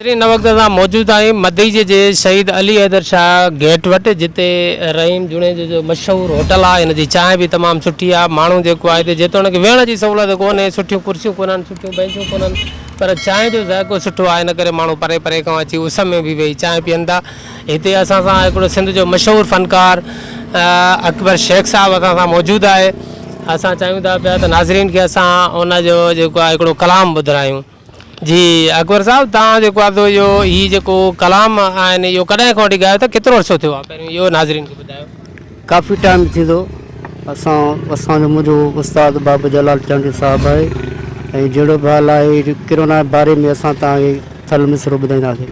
नाज़रीन वक्त असां मौजूद आहियूं मदई जे शहीद अली हैदर शाह गेट वटि जिते रहीम जुणे जो मशहूर होटल आहे। इन जी चांहि भी तमामु सुठी आहे। माण्हू जेको आहे हिते जेतोणीकि वेहण जी सहूलियत कोन्हे, सुठियूं कुर्सियूं कोन्हनि, सुठियूं बेंचूं कोन्हनि, पर चांहि जो ज़ाइक़ो सुठो आहे। इन करे माण्हू परे परे खां अची उस में बि वेही चांहि पीअनि था। हिते असां सां हिकिड़ो सिंध जो मशहूर फ़नकार अकबर शेख साहब असां सां मौजूदु आहे। असां चाहियूं था पिया त नाज़रीन खे असां उनजो जेको आहे हिकिड़ो कलाम ॿुधायूं। जी अकबर साहब, तव्हां जेको आहे हीउ जेको कलाम आहिनि इहो कॾहिं खां वठी ॻायो त केतिरो अर्सो थियो आहे? पहिरियों इहो नाज़रीन खे ॿुधायो। काफ़ी टाइम थी थो। असांजो मुंहिंजो उस्ताद बाबा जलाल चांडी साहबु आहे ऐं जहिड़ो बि हाल आहे किरोना बारे में असां तव्हांखे थल मिसरो ॿुधाईंदासीं।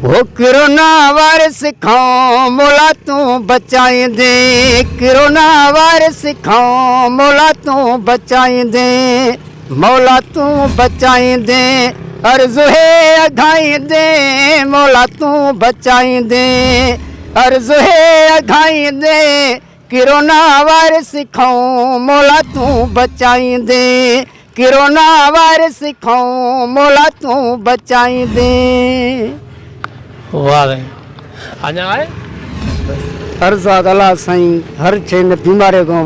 वो किरोना वायरस खां मौला तूं बचाईंदे, किरोना वायरस खां मौला तूं बचाईंदे, मौला तूं बचाईंदे, अर्ज़ु है अघाईंदे, मौला तूं बचाईंदे, अर्ज़ु है अघाईंदे, किरोना वायरस खां मौला तूं बचाईंदे, किरोना वायरस खां मौला तूं बचाईंदे। वाह अञा आहे अर्ज़ु आहे अलाह साईं हर शइ में बीमारी खां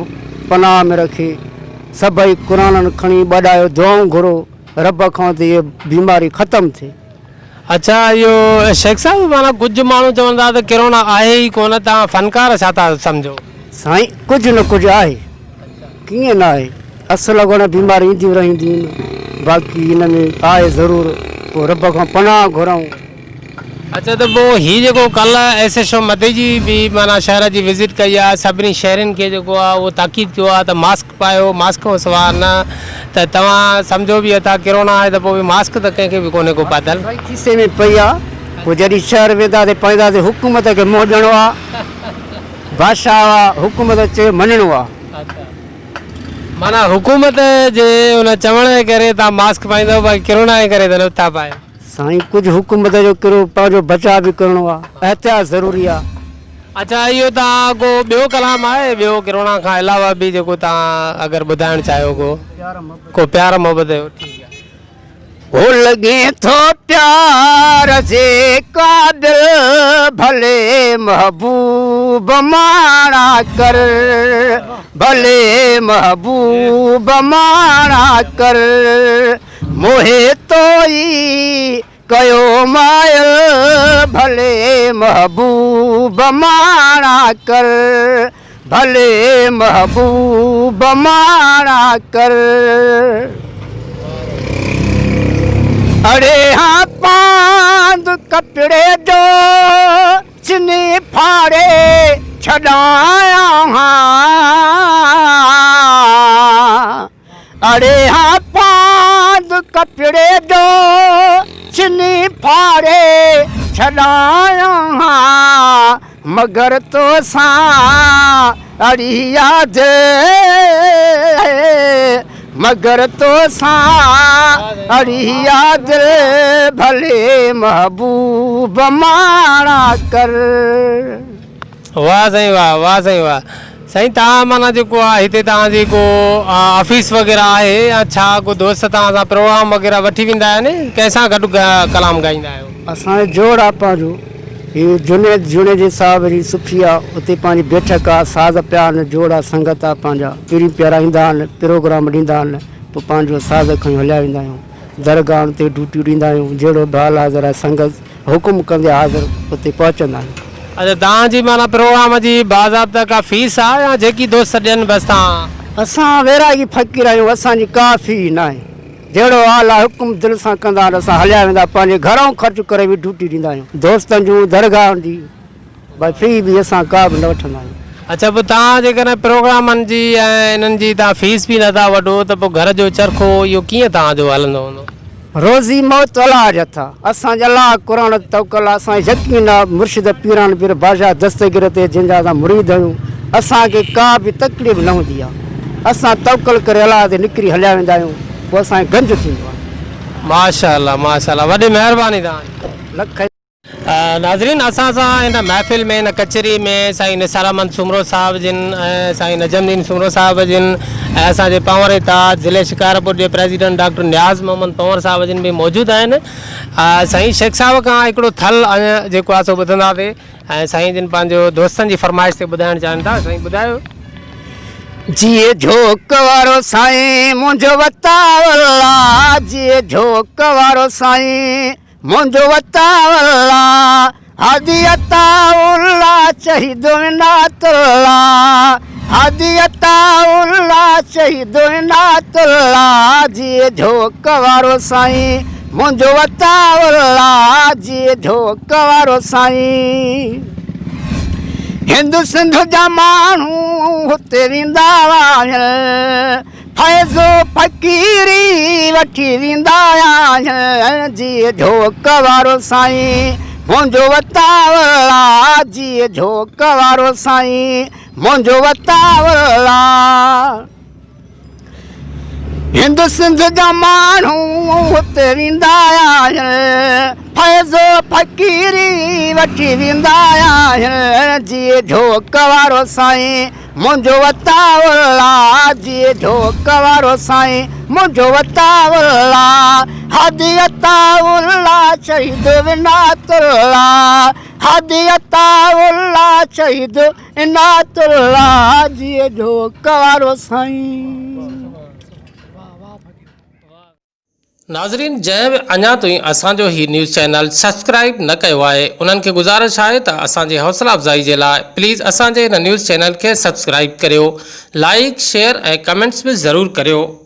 पनाह में रखे, सभई क़ुरान खणी ॿधायो, दुआऊं घुरो रब खां त इहा बीमारी ख़तमु थिए। अच्छा, इहो शेख साहब माना कुझु माण्हू चवंदा त किरोना आहे ई कोन, तव्हां फ़नकार छा था सम्झो? साईं कुझु न कुझु आहे, कीअं न आहे, असुल कोन बीमारी ईंदियूं रहंदियूं आहिनि, बाक़ी हिन में आहे ज़रूरु, पोइ रब खां पनाह घुरूं। अच्छा, त पोइ हीउ जेको कल्ह SHO मदई जी बि माना शहर जी विज़िट कई आहे, सभिनी शहरनि खे जेको आहे उहो ताक़ीद कयो आहे त मास्क पायो, मास्क खां सवाइ न त तव्हां सम्झो बि था किरोना आहे त पोइ बि मास्क त कंहिंखे बि कोन्हे को पातल। खीसे में पई आहे, पोइ जॾहिं शहर वेंदासीं पाईंदासीं, हुकूमत खे मुंहुं ॾियणो आहे, बादशाह आहे, हुकूमत चए मञिणो आहे। माना हुकूमत जे हुन चवण जे करे तव्हां मास्क पाईंदव, बाक़ी किरोना जे करे त नथा पाए। साईं कुझु हुकूमत जो कहिड़ो पंहिंजो बचाव बि करिणो आहे, एहतियात ज़रूरी आहे। अच्छा, इहो तव्हां को ॿियो कलाम आहे ॿियो किरोना खां अलावा बि जेको तव्हां अगरि ॿुधाइणु चाहियो को प्यार मोहबत जो? ठीकु आहे। हो लॻे थो प्यार जे क़ाबिल, भले महबूब माणा कर, भले महबूब माणा कर, मोहे तो ई कयो मायल, भले महबूब माणा कर, भले महबूब माणा कर। अरे हाँ पांद कपड़े जो चिनी फाड़े छड़ाया हाँ, अरे हाँ पांद कपड़े जो चिनी फाड़े छड़ाया हाँ, मगर तो सा अड़ी याद, मगर तो सा अड़ी याद, भले महबूब माणा कर। वाह साईं वाह, वाह साईं वाह। साईं तव्हां माना जेको आहे हिते तव्हांजी को ऑफिस वग़ैरह आहे या छा को दोस्त तव्हां सां प्रोग्राम वग़ैरह वठी वेंदा आहिनि, कंहिंसां गॾु कलाम ॻाईंदा आहियो? असांजो जोड़ आहे पंहिंजो, इहो जुने जे साहिब जी सुफ़ी आहे, उते पंहिंजी बैठक आहे, साज़ प्यार जोड़ आहे, संगत आहे, पंहिंजा पीढ़ी प्यारा ईंदा आहिनि, प्रोग्राम ॾींदा आहिनि, पोइ पंहिंजो साज़ खणी हलिया वेंदा आहियूं, दरगाह ते ड्यूटियूं ॾींदा आहियूं, जहिड़ो बि हाल हाज़िर आहे, संगत हुकुम कंदे हाज़िर उते पहुचंदा आहियूं। अच्छा, तव्हांजी माना प्रोग्राम जी बाज़ाब्ता का फीस आहे या जेकी दोस्त ॾियनि बसि तव्हां? असां वैरागी फ़क़ीर आहियूं, असांजी का फी न आहे, जहिड़ो हाल आहे हुकुम दिलि सां कंदा आहिनि, असां हलिया वेंदा, पंहिंजे घरों ख़र्च करे बि ड्यूटी ॾींदा आहियूं, दोस्तनि जूं दरगाहनि जी भई फी बि असां का बि न वठंदा आहियूं। अच्छा, पोइ तव्हां जेकॾहिं प्रोग्रामनि जी ऐं इन्हनि जी तव्हां फीस बि नथा वठो त पोइ घर जो चरखो इहो कीअं तव्हांजो हलंदो हूंदो? रोज़ी मौत अलाह जा था, असांजा अलाह क़ुरान तवकल, असांखे यकीन आहे मुर्शिद पीरान पीर बादशाह दस्तगीर ते जंहिंजा असां मुरीद आहियूं, असांखे का बि तकलीफ़ न हूंदी आहे, असां तवकल करे अलाह ते निकिरी हलिया वेंदा आहियूं, पोइ असांखे गंज थींदो आहे। माशाअल्लाह माशाअल्लाह, वॾी महिरबानी तव्हांजी, लख। नाज़रीन असां सां इन महफ़िल में इन कचहरी में साईं निसार अहमद सुमरो साहिब जिन ऐं साईं नजमुद्दीन सुमरो साहिब जिन ऐं असांजे पंवर ताज ज़िले शिकारपुर जे प्रेसिडेंट डॉक्टर नियाज़ मोहम्मद पंवर साहिब जिन बि मौजूदु आहिनि। साईं शेख साहिब खां हिकिड़ो थल जेको आहे सो ॿुधंदासीं ऐं साईं जिन पंहिंजो दोस्तनि जी फरमाइश ते ॿुधाइणु चाहिनि था। साईं ॿुधायो। जिए झोक वारो साईं मुंहिंजो वतावला, जिए झोक वारो साईं मुंहिंजो वतावला, हदियताउल्ला शहीदो इनातुल्ला, हदियताउल्ला शहीदो इनातुल्ला, जिए झोक वारो साईं मुंहिंजो वतावला, जिए झोक वारो साईं। हिंदू सिंध जा माण्हू हुते वेंदा आहिनि, फैज़ो फ़कीरी वठी वेंदा आहिनि, जिए झोक वारो साईं मुंहिंजो वतावला, जिए झोक वारो साईं मुंहिंजो वतावला। हिंदू सिंध जा माण्हू हुते वेंदा आहिनि, फैज़ो फ़कीरी वठी वेंदा आहिनि, जिए झोक वारो साईं मुंहिंजो वतावला, जिए झोक वारो साईं मुंहिंजो वतावला, हदियताउल्ला शहीदो इनातुल्ला, हदियताउल्ला शहीदो इनातुल्ला, जिए झोक वारो साईं। नाज़रीन जंहिं बि अञा ताईं असांजो ही न्यूज़ चैनल सब्सक्राइब न कयो आहे उन्हनि खे गुज़ारिश आहे त असांजे हौसला अफ़ज़ाई जे लाइ प्लीज़ असांजे हिन न्यूज़ चैनल खे सब्सक्राइब करियो, लाइक शेयर ऐं कमेंट्स बि ज़रूरु करियो।